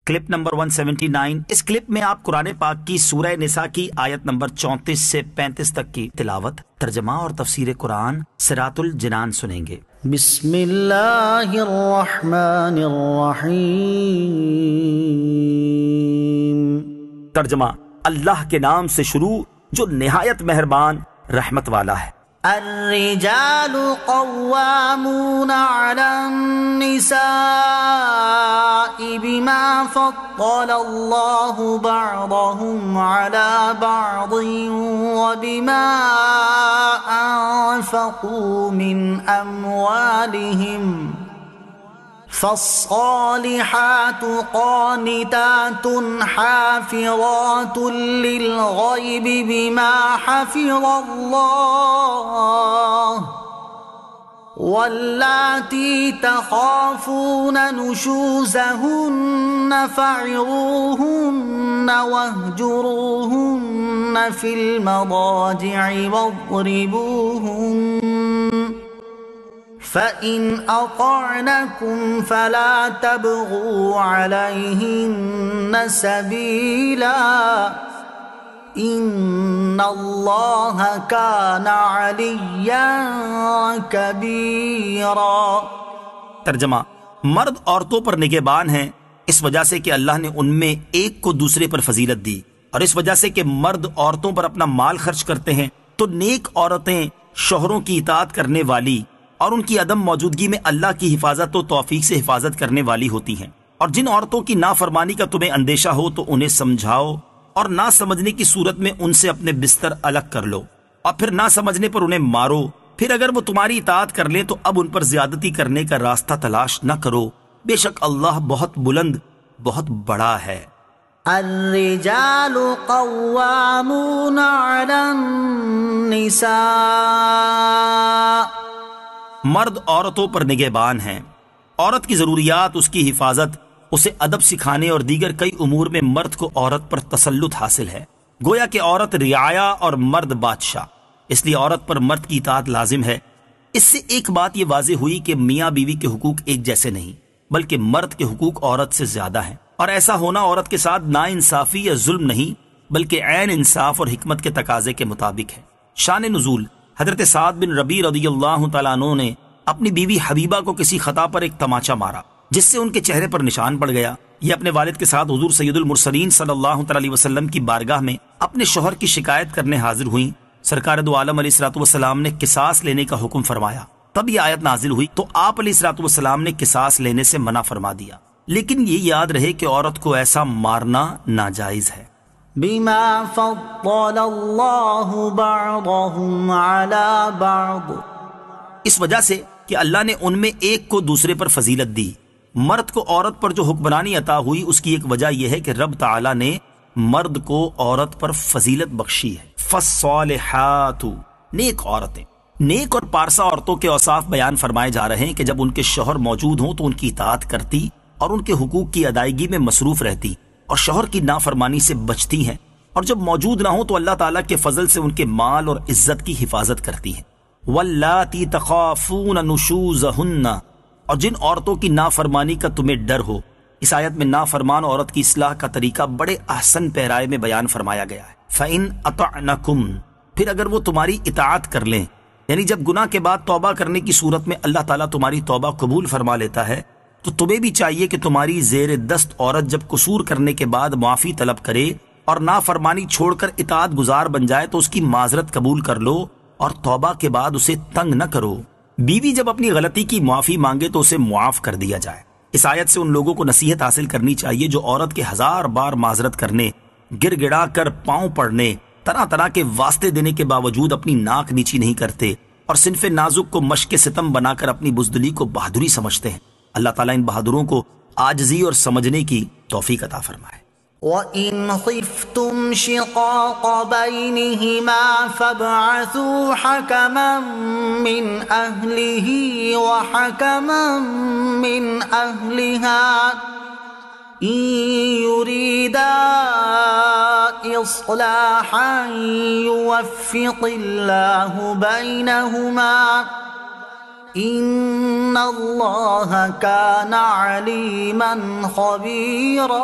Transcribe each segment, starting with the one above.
Clip number 179۔ اس clip میں آپ قرآن پاک کی سورہ نساء کی آیت نمبر 34 سے 35 تک کی تلاوت، ترجمہ اور تفسیر قرآن صراط الجنان سنیں گے۔ بسم اللہ الرحمن الرحیم۔ ترجمہ، اللہ کے نام سے شروع جو نہایت مہربان رحمت والا ہے۔ الرجال قوامون على النساء بما فضل الله بعضهم على بعض وبما أنفقوا من أموالهم، فالصالحات قانتات حافظات للغيب بما حفظ الله، واللاتي تخافون نشوزهن فعظوهن واهجروهن في المضاجع واضربوهن، فإن أطعنكم فلا تبغوا عليهن سبيلا، إن الله كان عليا كبيرا۔ ترجمہ، مرد عورتوں پر نگہبان ہیں اس وجہ سے کہ اللہ نے ان میں ایک کو دوسرے پر فضیلت دی، اور اس وجہ سے کہ مرد عورتوں پر اپنا مال خرچ کرتے ہیں تو نیک عورتیں شوہروں کی اطاعت کرنے والی اور ان کی عدم موجودگی میں اللہ کی حفاظت و توفیق سے حفاظت کرنے والی ہوتی ہیں۔ اور جن عورتوں کی نافرمانی کا تمہیں اندیشہ ہو تو انہیں سمجھاؤ، اور نہ سمجھنے کی صورت میں ان سے اپنے بستر الگ کر لو، اور پھر نہ سمجھنے پر انہیں مارو۔ پھر اگر وہ تمہاری اطاعت کر لیں تو اب ان پر زیادتی کرنے کا راستہ تلاش نہ کرو، بے شک اللہ بہت بلند بہت بڑا ہے۔ الرجال قوامون على النساء، مرد عورتوں پر نگہبان ہیں۔ عورت کی ضروریات، اس کی حفاظت، اسے ادب سکھانے اور دیگر کئی امور میں مرد کو عورت پر تسلط حاصل ہے۔ گویا کہ عورت رعایا اور مرد بادشاہ، اس لیے عورت پر مرد کی اطاعت لازم ہے۔ اس سے ایک بات یہ واضح ہوئی کہ میاں بیوی کے حقوق ایک جیسے نہیں، بلکہ مرد کے حقوق عورت سے زیادہ ہیں، اور ایسا ہونا عورت کے ساتھ ناانصافی یا ظلم نہیں بلکہ عین انصاف اور حکمت کے تقاضے کے مطابق ہے۔ شان نزول، حضرت سعد بن ربیع رضی اللہ تعالیٰ عنہ نے اپنی بیوی حبیبہ کو کسی خطا پر ایک تماچا مارا جس سے ان کے چہرے پر نشان پڑ گیا۔ یہ اپنے والد کے ساتھ حضور سید المرسلین صلی اللہ علیہ وسلم کی بارگاہ میں اپنے شوہر کی شکایت کرنے حاضر ہوئیں۔ سرکار دو عالم علیہ الصلوۃ والسلام نے قصاص لینے کا حکم فرمایا، تب یہ آیت نازل ہوئی تو آپ علیہ الصلوۃ والسلام نے قصاص لینے سے منع فرما دیا، لیکن یہ یاد رہے کہ عورت کو ایسا مارنا ناجائز ہے۔ بما فضل اللہ بعضهم على بعض، اس وجہ سے کہ اللہ نے ان میں ایک کو دوسرے پر فضیلت دی۔ مرد کو عورت پر جو حکمرانی عطا ہوئی اس کی ایک وجہ یہ ہے کہ رب تعالی نے مرد کو عورت پر فضیلت بخشی ہے۔ فالصالحات، نیک عورتیں، نیک اور پارسا عورتوں کے اوصاف بیان فرمائے جا رہے ہیں کہ جب ان کے شوہر موجود ہوں تو ان کی اطاعت کرتی اور ان کے حقوق کی ادائیگی میں مصروف رہتی اور شوہر کی نافرمانی سے بچتی ہیں، اور جب موجود نہ ہوں تو اللہ تعالیٰ کے فضل سے ان کے مال اور عزت کی حفاظت کرتی ہیں۔ واللاتی تخافون نشوزہن، اور جن عورتوں کی نافرمانی کا تمہیں ڈر ہو۔ اس آیت میں نافرمان عورت کی اصلاح کا طریقہ بڑے احسن پیرائے میں بیان فرمایا گیا ہے۔ فَإِنْ أَطَعْنَكُمْ، پھر اگر وہ تمہاری اطاعت کر لیں، یعنی جب گناہ کے بعد توبہ کرنے کی صورت میں اللہ تعالیٰ تمہاری توبہ قبول فرما لیتا ہے تو تمہیں بھی چاہیے کہ تمہاری زیر دست عورت جب قصور کرنے کے بعد معافی طلب کرے اور نافرمانی چھوڑ کر اطاعت گزار بن جائے تو اس کی معذرت قبول کر لو اور توبہ کے بعد اسے تنگ نہ کرو۔ بیوی جب اپنی غلطی کی معافی مانگے تو اسے معاف کر دیا جائے۔ اس آیت سے ان لوگوں کو نصیحت حاصل کرنی چاہیے جو عورت کے 1000 بار معذرت کرنے، گر گڑا کر پاؤں پڑنے، طرح طرح کے واسطے دینے کے باوجود اپنی ناک نیچی نہیں کرتے اور صنف نازک کو مشق ستم بنا کر اپنی بزدلی کو بہادری سمجھتے ہیں۔ اللہ تعالیٰ ان بہادروں کو عاجزی اور سمجھنے کی توفیق عطا فرمائے۔ وَإِنْ خِفْتُمْ شِقَاقَ بَيْنِهِمَا فَابْعَثُوا حَكَمًا مِّنْ أَهْلِهِ وَحَكَمًا مِّنْ أَهْلِهَا إِن يُرِيدَا إِصْلَاحًا يُوَفِّقِ اللَّهُ بَيْنَهُمَا ان اللہ کان علیما خبیرا۔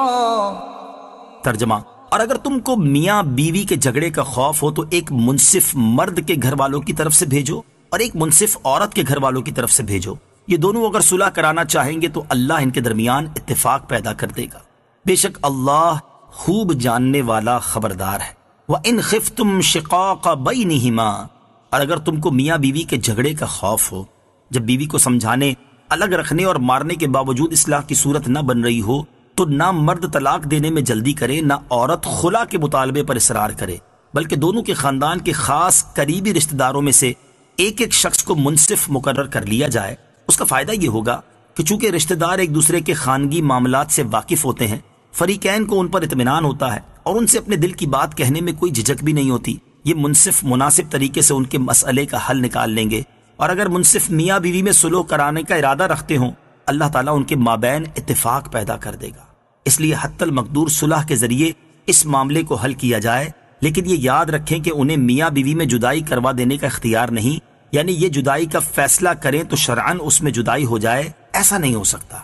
ترجمہ، اور اگر تم کو میاں بیوی کے جھگڑے کا خوف ہو تو ایک منصف مرد کے گھر والوں کی طرف سے بھیجو اور ایک منصف عورت کے گھر والوں کی طرف سے بھیجو، یہ دونوں اگر صلح کرانا چاہیں گے تو اللہ ان کے درمیان اتفاق پیدا کر دے گا، بے شک اللہ خوب جاننے والا خبردار ہے۔ وَإِنْ خِفْتُمْ شِقَاقَ بَيْنِهِمَا، اور اگر تم کو میاں بیوی کے جھگڑے کا خوف ہو، جب بیوی کو سمجھانے، الگ رکھنے اور مارنے کے باوجود اصلاح کی صورت نہ بن رہی ہو تو نہ مرد طلاق دینے میں جلدی کرے نہ عورت خلا کے مطالبے پر اصرار کرے، بلکہ دونوں کے خاندان کے خاص قریبی رشتہ داروں میں سے ایک ایک شخص کو منصف مقرر کر لیا جائے۔ اس کا فائدہ یہ ہوگا کہ چونکہ رشتہ دار ایک دوسرے کے خانگی معاملات سے واقف ہوتے ہیں، فریقین کو ان پر اطمینان ہوتا ہے اور ان سے اپنے دل کی بات کہنے میں کوئی جھجک بھی نہیں ہوتی۔ یہ منصف مناسب طریقے سے ان کے مسئلے کا حل نکال لیں گے، اور اگر منصف میاں بیوی میں صلح کرانے کا ارادہ رکھتے ہوں، اللہ تعالیٰ ان کے مابین اتفاق پیدا کر دے گا۔ اس لیے حتی المقدور صلح کے ذریعے اس معاملے کو حل کیا جائے، لیکن یہ یاد رکھیں کہ انہیں میاں بیوی میں جدائی کروا دینے کا اختیار نہیں، یعنی یہ جدائی کا فیصلہ کریں تو شرعاً اس میں جدائی ہو جائے، ایسا نہیں ہو سکتا۔